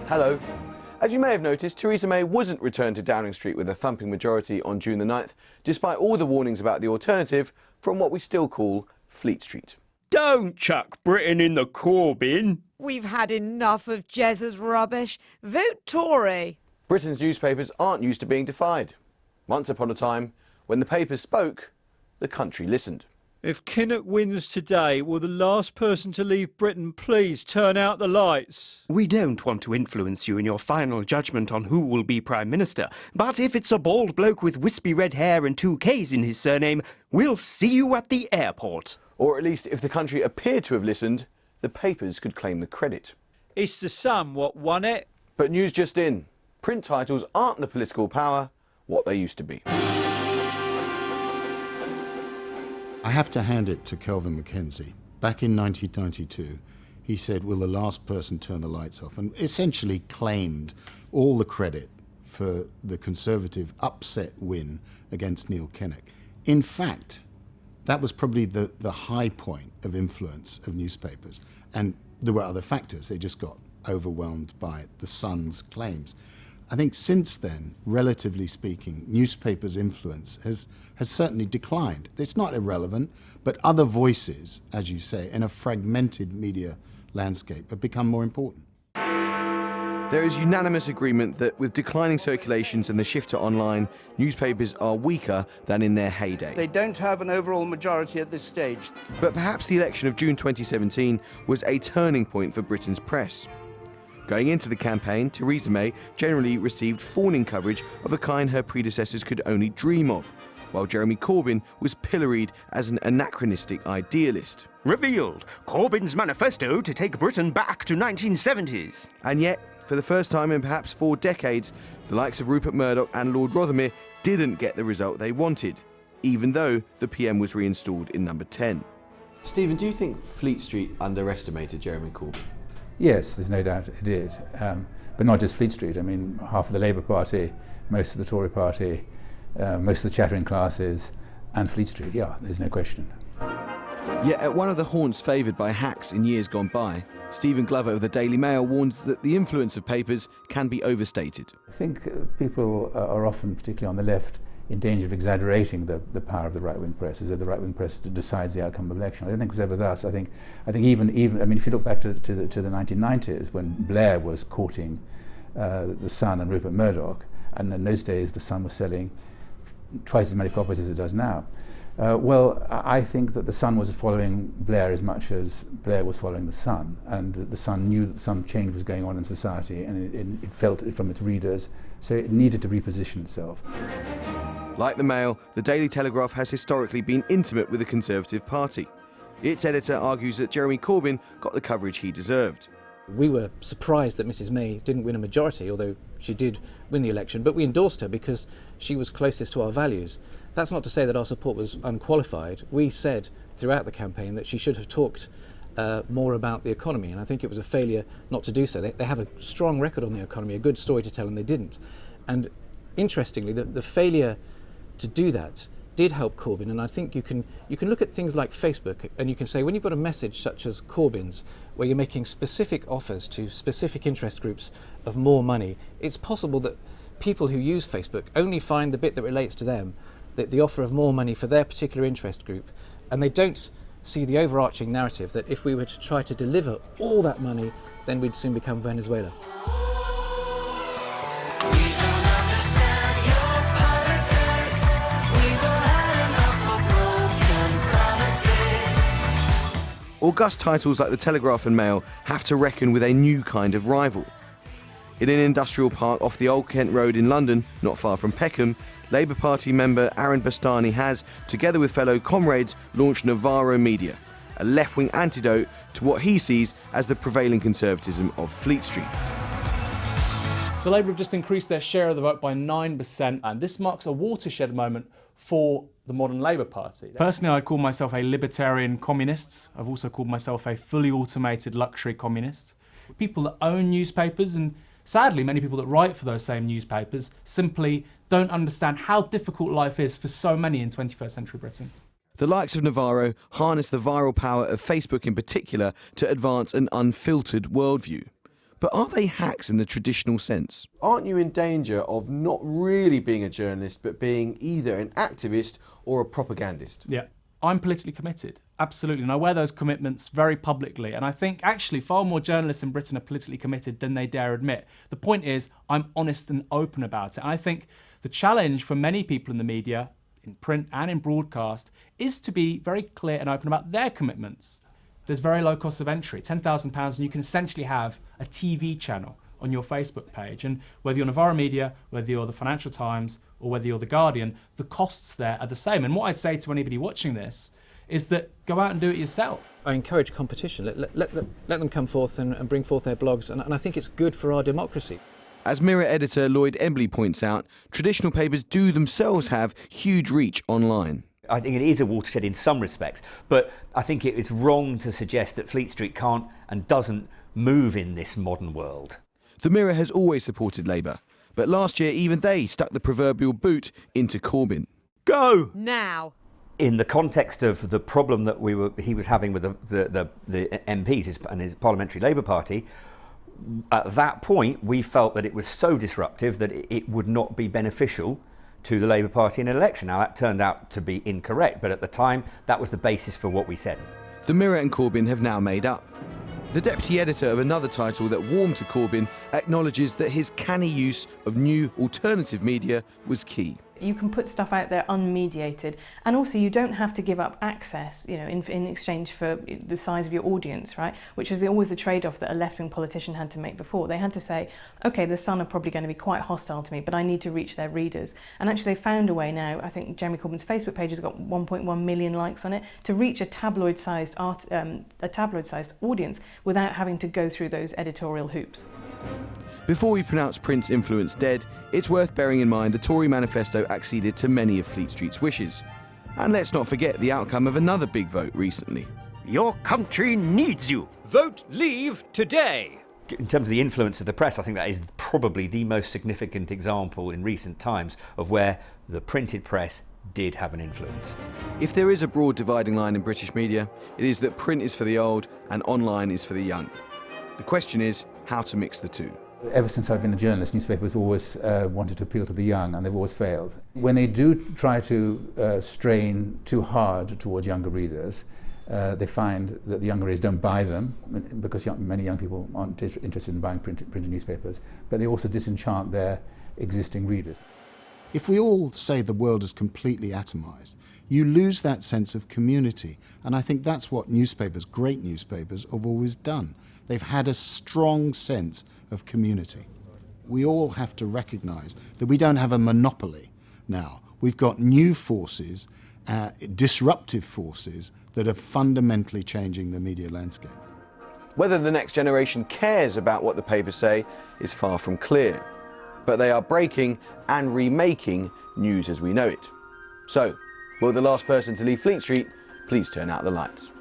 Hello. As you may have noticed, Theresa May wasn't returned to Downing Street with a thumping majority on June the 9th, despite all the warnings about the alternative from what we still call Fleet Street. Don't chuck Britain in the Corbyn. We've had enough of Jez's rubbish. Vote Tory. Britain's newspapers aren't used to being defied. Once upon a time, when the papers spoke, the country listened. If Kinnock wins today, will the last person to leave Britain please turn out the lights? We don't want to influence you in your final judgment on who will be Prime Minister, but if it's a bald bloke with wispy red hair and 2 Ks in his surname, we'll see you at the airport. Or at least if the country appeared to have listened, the papers could claim the credit. It's the Sun Wot Won It. But news just in. Print titles aren't the political power what they used to be. I have to hand it to Kelvin Mackenzie. Back in 1992, he said, will the last person turn the lights off? And essentially claimed all the credit for the Conservative upset win against Neil Kinnock. In fact, that was probably the high point of influence of newspapers. And there were other factors. They just got overwhelmed by the Sun's claims. I think since then, relatively speaking, newspapers' influence has certainly declined. It's not irrelevant, but other voices, as you say, in a fragmented media landscape have become more important. There is unanimous agreement that with declining circulations and the shift to online, newspapers are weaker than in their heyday. They don't have an overall majority at this stage. But perhaps the election of June 2017 was a turning point for Britain's press. Going into the campaign, Theresa May generally received fawning coverage of a kind her predecessors could only dream of, while Jeremy Corbyn was pilloried as an anachronistic idealist. Revealed, Corbyn's manifesto to take Britain back to 1970s. And yet, for the first time in perhaps 4 decades, the likes of Rupert Murdoch and Lord Rothermere didn't get the result they wanted, even though the PM was reinstalled in number 10. Stephen, do you think Fleet Street underestimated Jeremy Corbyn? Yes, there's no doubt it did. But not just Fleet Street. I mean, half of the Labour Party, most of the Tory Party, most of the chattering classes, and Fleet Street, yeah, there's no question. Yet at one of the haunts favoured by hacks in years gone by, Stephen Glover of the Daily Mail warns that the influence of papers can be overstated. I think people are often, particularly on the left, in danger of exaggerating the power of the right-wing press, as though the right-wing press decides the outcome of the election. I don't think it was ever thus. I think even I mean, if you look back to the 1990s, when Blair was courting the Sun and Rupert Murdoch, and in those days the Sun was selling twice as many copies as it does now. Well, I think that the Sun was following Blair as much as Blair was following the Sun, and the Sun knew that some change was going on in society, and it felt it from its readers, so it needed to reposition itself. Like the Mail, the Daily Telegraph has historically been intimate with the Conservative Party. Its editor argues that Jeremy Corbyn got the coverage he deserved. We were surprised that Mrs May didn't win a majority, although she did win the election, but we endorsed her because she was closest to our values. That's not to say that our support was unqualified. We said throughout the campaign that she should have talked more about the economy, and I think it was a failure not to do so. They have a strong record on the economy, a good story to tell, and they didn't. And interestingly, the failure to do that did help Corbyn, and I think you can look at things like Facebook and you can say, when you've got a message such as Corbyn's, where you're making specific offers to specific interest groups of more money, it's possible that people who use Facebook only find the bit that relates to them, the offer of more money for their particular interest group, and they don't see the overarching narrative that if we were to try to deliver all that money, then we'd soon become Venezuela. August titles like the Telegraph and Mail have to reckon with a new kind of rival. In an industrial park off the Old Kent Road in London, not far from Peckham, Labour Party member Aaron Bastani has, together with fellow comrades, launched Navarro Media, a left-wing antidote to what he sees as the prevailing conservatism of Fleet Street. So Labour have just increased their share of the vote by 9%, and this marks a watershed moment for the modern Labour Party. Personally, I call myself a libertarian communist. I've also called myself a fully automated luxury communist. People that own newspapers, and sadly many people that write for those same newspapers, simply don't understand how difficult life is for so many in 21st century Britain. The likes of Navarro harness the viral power of Facebook in particular to advance an unfiltered worldview. But are they hacks in the traditional sense? Aren't you in danger of not really being a journalist, but being either an activist or a propagandist? Yeah, I'm politically committed, absolutely, and I wear those commitments very publicly, and I think actually far more journalists in Britain are politically committed than they dare admit. The point is, I'm honest and open about it, and I think the challenge for many people in the media, in print and in broadcast, is to be very clear and open about their commitments. There's very low cost of entry, £10,000, and you can essentially have a TV channel on your Facebook page. And whether you're Novara Media, whether you're the Financial Times, or whether you're the Guardian, the costs there are the same. And what I'd say to anybody watching this is that go out and do it yourself. I encourage competition. Let them come forth and bring forth their blogs, and I think it's good for our democracy. As Mirror editor Lloyd Embley points out, traditional papers do themselves have huge reach online. I think it is a watershed in some respects, but I think it is wrong to suggest that Fleet Street can't and doesn't move in this modern world. The Mirror has always supported Labour, but last year even they stuck the proverbial boot into Corbyn. Go! Now. In the context of the problem that he was having with the MPs and his Parliamentary Labour Party, at that point we felt that it was so disruptive that it would not be beneficial to the Labour Party in an election. Now that turned out to be incorrect, but at the time that was the basis for what we said. The Mirror and Corbyn have now made up. The deputy editor of another title that warmed to Corbyn acknowledges that his canny use of new alternative media was key. You can put stuff out there unmediated, and also you don't have to give up access, in exchange for the size of your audience, right? Which is always the trade-off that a left-wing politician had to make before. They had to say, okay, the Sun are probably going to be quite hostile to me, but I need to reach their readers. And actually they found a way now. I think Jeremy Corbyn's Facebook page has got 1.1 million likes on it, to reach a tabloid-sized audience without having to go through those editorial hoops. Before we pronounce print's influence dead, it's worth bearing in mind the Tory manifesto acceded to many of Fleet Street's wishes. And let's not forget the outcome of another big vote recently. Your country needs you. Vote Leave today. In terms of the influence of the press, I think that is probably the most significant example in recent times of where the printed press did have an influence. If there is a broad dividing line in British media, it is that print is for the old and online is for the young. The question is how to mix the two. Ever since I've been a journalist, newspapers always wanted to appeal to the young, and they've always failed. When they do try to strain too hard towards younger readers, they find that the younger readers don't buy them, because many young people aren't interested in buying printed newspapers, but they also disenchant their existing readers. If we all say the world is completely atomized, you lose that sense of community. And I think that's what newspapers, great newspapers, have always done. They've had a strong sense of community. We all have to recognize that we don't have a monopoly now. We've got new forces, disruptive forces, that are fundamentally changing the media landscape. Whether the next generation cares about what the papers say is far from clear. But they are breaking and remaking news as we know it. So, will the last person to leave Fleet Street please turn out the lights?